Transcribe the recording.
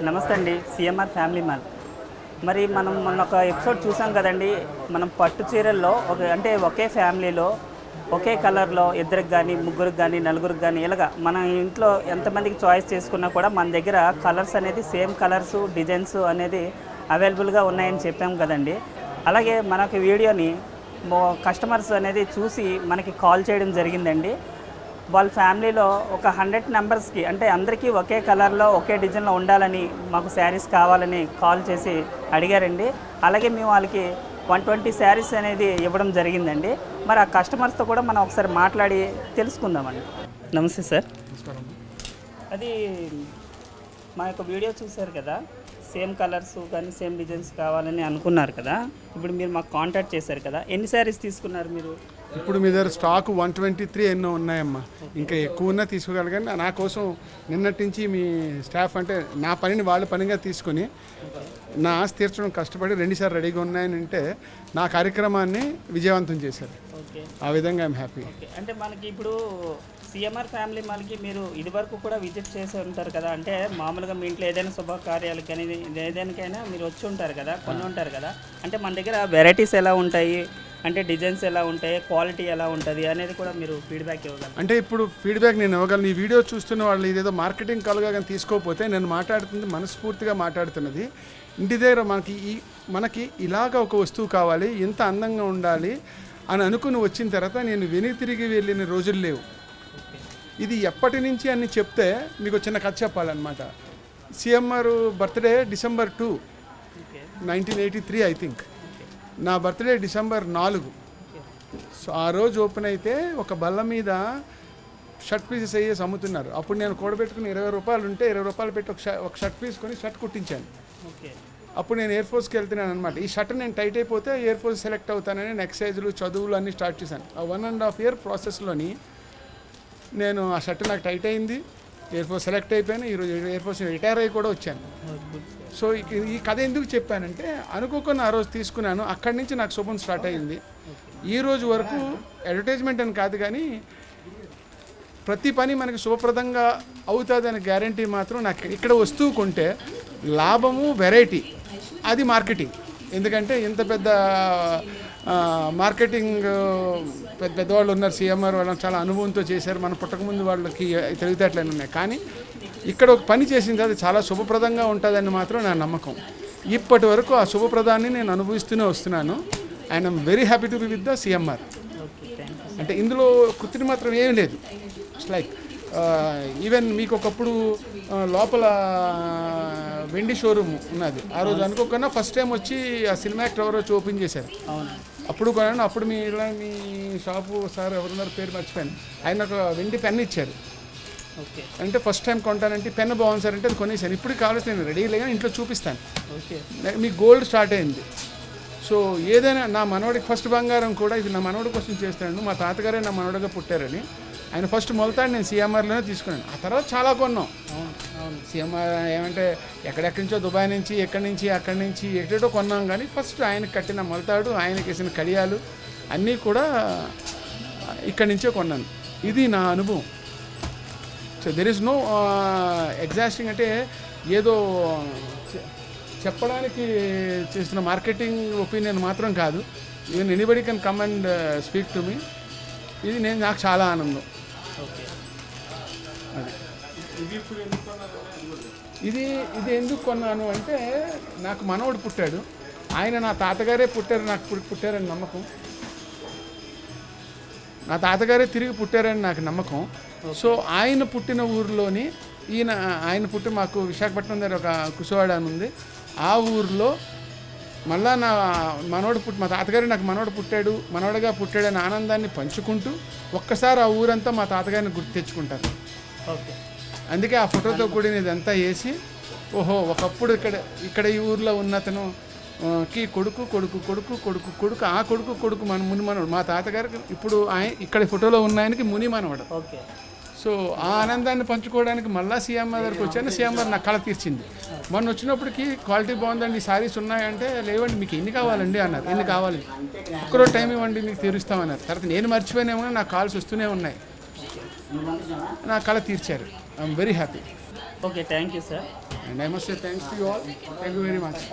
నమస్తే అండి. CMR family mall. మరి మనం మొన్న ఒక ఎపిసోడ్ చూసాం కదండి. మనం పట్టు చీరల్లో ఒకే ఫ్యామిలీలో ఒకే కలర్లో ఇద్దరికి కానీ, ముగ్గురికి కానీ, నలుగురికి కానీ ఇలాగా మన ఇంట్లో ఎంతమందికి చాయిస్ చేసుకున్నా కూడా మన దగ్గర కలర్స్ అనేది సేమ్ కలర్స్ డిజైన్స్ అనేది అవైలబుల్గా ఉన్నాయని చెప్పాం కదండి. అలాగే మనకి వీడియోని కస్టమర్స్ అనేది చూసి మనకి కాల్ చేయడం జరిగిందండి. వాళ్ళ ఫ్యామిలీలో ఒక 100 మెంబర్స్కి అంటే అందరికీ ఒకే కలర్లో ఒకే డిజైన్లో ఉండాలని, మాకు శారీస్ కావాలని కాల్ చేసి అడిగారండి. అలాగే మేము వాళ్ళకి 120 శారీస్ అనేది ఇవ్వడం జరిగిందండి. మరి ఆ కస్టమర్స్తో కూడా మనం ఒకసారి మాట్లాడి తెలుసుకుందామండి. నమస్తే సార్. అది మా యొక్క వీడియో చూశారు కదా, సేమ్ కలర్స్ కానీ సేమ్ డిజైన్స్ కావాలని అనుకున్నారు కదా. ఇప్పుడు మీరు మాకు కాంటాక్ట్ చేశారు కదా, ఎన్ని శారీస్ తీసుకున్నారు మీరు? ఇప్పుడు మీ దగ్గర స్టాక్ 123 ఎన్నో ఉన్నాయమ్మా. ఇంకా ఎక్కువ ఉన్నా తీసుకోగలగాని నా కోసం నిన్నటి నుంచి మీ స్టాఫ్ అంటే నా పనిని వాళ్ళ పనిగా తీసుకొని నా ఆస్తి తీర్చడం కష్టపడి 2 సార్లు రెడీగా ఉన్నాయని అంటే నా కార్యక్రమాన్ని విజయవంతం చేశారు. ఆ విధంగా ఐఎమ్ హ్యాపీ. అంటే మనకి ఇప్పుడు సిఎంఆర్ ఫ్యామిలీ మాల్కి మీరు ఇదివరకు కూడా విజిట్ చేసి ఉంటారు కదా. అంటే మామూలుగా మీ ఇంట్లో ఏదైనా శుభకార్యాలకు కానీ ఏదైనా మీరు వచ్చి ఉంటారు కదా, కొన్ని ఉంటారు కదా. అంటే మన దగ్గర వెరైటీస్ ఎలా ఉంటాయి, అంటే డిజైన్స్ ఎలా ఉంటాయి, క్వాలిటీ ఎలా ఉంటుంది అనేది కూడా మీరు ఫీడ్బ్యాక్ ఇవ్వగలరు. అంటే ఇప్పుడు ఫీడ్బ్యాక్ నేను ఇవ్వగలను. ఈ వీడియో చూస్తున్న వాళ్ళు ఇదేదో మార్కెటింగ్ కలుగా కానీ తీసుకోకపోతే నేను మాట్లాడుతుంది మనస్ఫూర్తిగా మాట్లాడుతున్నది. ఇంటి దగ్గర మనకి ఇలాగ ఒక వస్తువు కావాలి, ఇంత అందంగా ఉండాలి అని అనుకుని వచ్చిన తర్వాత నేను తిరిగి వెళ్ళిన రోజులు లేవు. ఇది ఎప్పటి నుంచి అని చెప్తే మీకు చిన్న కథ చెప్పాలన్నమాట. CMR birthday December 2, 1983 I think. నా బర్త్డే December 4. సో ఆ రోజు ఓపెన్ అయితే ఒక బల్ల మీద షర్ట్ పీసెస్ అయ్యేసి అమ్ముతున్నారు. అప్పుడు నేను కూడబెట్టుకుని 20 రూపాయలు ఉంటే 20 రూపాయలు పెట్టి ఒక షర్ట్ పీస్ కొని షర్ట్ కుట్టించాను. అప్పుడు నేను ఎయిర్ ఫోర్స్కి వెళ్తున్నాను అనమాట. ఈ షర్ట్ నేను టైట్ అయిపోతే ఎయిర్ ఫోర్స్ సెలెక్ట్ అవుతానని నెక్స్ట్ సైజులు చదువులు అన్నీ స్టార్ట్ చేశాను. ఆ 1.5 year ప్రాసెస్లోని నేను ఆ షర్ట్ నాకు టైట్ అయింది, ఎయిర్ ఫోర్స్ సెలెక్ట్ అయిపోయాను. ఈరోజు ఎయిర్ ఫోర్స్ రిటైర్ అయ్యి కూడా వచ్చాను. సో ఈ కథ ఎందుకు చెప్పానంటే అనుకోకుండా ఆ రోజు తీసుకున్నాను. అక్కడి నుంచి నాకు శుభం స్టార్ట్ అయింది. ఈ రోజు వరకు అడ్వర్టైజ్మెంట్ అని కాదు కానీ ప్రతి పని మనకి శుభప్రదంగా అవుతుంది అనే గ్యారంటీ మాత్రం నాకు ఇక్కడ వస్తువు కొంటే లాభము వెరైటీ అది మార్కెటింగ్. ఎందుకంటే ఇంత పెద్ద మార్కెటింగ్ పెద్దవాళ్ళు ఉన్నారు. సిఎంఆర్ వాళ్ళని చాలా అనుభవంతో చేశారు. మనం పుట్టకముందు వాళ్ళకి తెలివితేటలు ఉన్నాయి. కానీ ఇక్కడ ఒక పని చేసింది అది చాలా శుభప్రదంగా ఉంటుందని మాత్రం నా నమ్మకం. ఇప్పటి వరకు ఆ శుభప్రదాన్ని నేను అనుభవిస్తూనే వస్తున్నాను. And I'm very happy to be with the CMR. అంటే ఇందులో కృత్రిమ మాత్రం ఏమీ లేదు. ఇట్స్ లైక్ ఈవెన్ మీకు ఒకప్పుడు లోపల వెండి షోరూమ్ ఉన్నది. ఆ రోజు అనుకోకుండా ఫస్ట్ టైం వచ్చి ఆ సినిమా యాక్టర్ ఎవరో వచ్చి ఓపెన్ చేశారు. అప్పుడు కొన్నాను. అప్పుడు మీ షాపు సార్ ఎవరున్నారు పేరు మర్చిపోయాను. ఆయన ఒక వెండి పెన్ ఇచ్చారు. అంటే ఫస్ట్ టైం కొంటానంటే పెన్ బాగుంది సార్ అంటే అది కొనేసాను. ఇప్పుడు కావాల్సి నేను రెడీ లేక ఇంట్లో చూపిస్తాను. మీ గోల్డ్ స్టార్ట్ అయింది. సో ఏదైనా నా మనవడికి ఫస్ట్ బంగారం కూడా ఇది నా మనవడి కోసం చేస్తాను. మా తాతగారే నా మనవడిగా పుట్టారని ఆయన ఫస్ట్ మొలతాడు నేను సిఎంఆర్లోనే తీసుకున్నాను. ఆ తర్వాత చాలా కొన్నాం. సిఎంఆర్ ఏమంటే ఎక్కడెక్కడి నుంచో దుబాయ్ నుంచి ఎక్కడి నుంచి అక్కడి నుంచి ఎక్కడో కొన్నాం. కానీ ఫస్ట్ ఆయనకి కట్టిన మొలతాడు, ఆయనకి వేసిన కడియాలు అన్నీ కూడా ఇక్కడి నుంచే కొన్నాను. ఇది నా అనుభవం. So there is no exhausting. అంటే ఏదో చెప్పడానికి చేస్తున్న మార్కెటింగ్ ఒపీనియన్ మాత్రం కాదు. Even anybody can come and speak to me. ఇది నాకు చాలా ఆనందం. ఇది ఎందుకు కొన్నాను అంటే నాకు మనవడు పుట్టాడు. ఆయన నా తాతగారే నాకు పుట్టారని నమ్మకం. నా తాతగారే తిరిగి పుట్టారని నాకు నమ్మకం. సో ఆయన పుట్టిన ఊరిలోని ఆయన పుట్టి మాకు విశాఖపట్నం దగ్గర ఒక కుసువాడ అని ఉంది. ఆ ఊరిలో మళ్ళా మా తాతగారు నాకు మనవడిగా పుట్టాడని ఆనందాన్ని పంచుకుంటూ ఒక్కసారి ఆ ఊరంతా మా తాతగారిని గుర్తు తెచ్చుకుంటారు. అందుకే ఆ ఫోటోతో కూడిన ఇదంతా వేసి ఓహో ఒకప్పుడు ఇక్కడ ఈ ఊర్లో ఉన్నతను కి కొడుకు ఆ కొడుకు మన ముని మనవడు. మా తాతగారికి ఇప్పుడు ఇక్కడ ఫోటోలో ఉన్న ఆయనకి ముని మనవడు. సో ఆ ఆనందాన్ని పంచుకోవడానికి మళ్ళీ సిఎంఆర్ దగ్గరికి వచ్చాను. సిఎంఆర్ నా కళ తీర్చింది. మొన్న వచ్చినప్పటికీ క్వాలిటీ బాగుందండి, శారీస్ ఉన్నాయంటే లేవండి మీకు ఎన్ని కావాలండి అన్నారు. ఎన్ని కావాలి, ఒక్కరోజు టైం ఇవ్వండి మీకు తీరుస్తామన్నారు. తర్వాత నేను మర్చిపోయినేమో నాకు కాల్స్ వస్తూనే ఉన్నాయి. నా కళ తీర్చారు. I'm very happy. Okay, thank you sir. And I must say thanks to you all. Thank you very much.